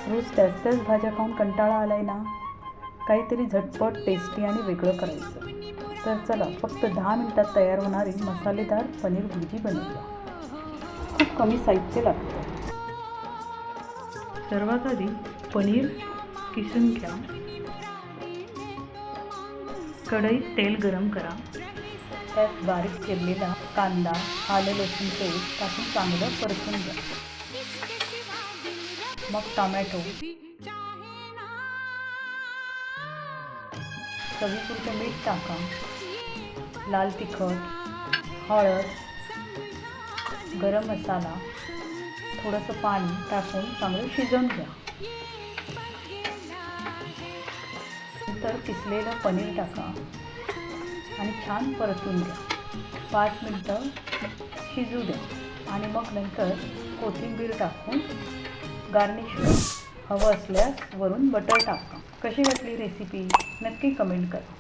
रोज त्याच त्याच भाज्या खाऊन कंटाळा आलाय ना? काहीतरी झटपट, टेस्टी आणि वेगळं करायचं. तर चला, फक्त 10 मिनिटात तयार होणारी मसालेदार पनीर भुर्जी बनवूया. खूप कमी साहित्य लागतं. सर्वात आधी पनीर किसून घ्या. कढईत तेल गरम करा. त्यात बारीक चिरलेला कांदा, आलं लसूण पेस्ट टाकून चांगलं परतून घ्या. मग टोमॅटो, चवीपुरतं मीठ टाका, लाल तिखट, हळद, गरम मसाला, थोडंसं पाणी टाकून चांगलं शिजवून घ्या. नंतर किसलेलं पनीर टाका आणि छान परतून द्या. 5 मिनटं शिजू द्या आणि मग नंतर कोथिंबीर टाकून गार्निश करा. हवं असल्यास वरून बटर टाका. कशी वाटली रेसिपी नक्की कमेंट करा.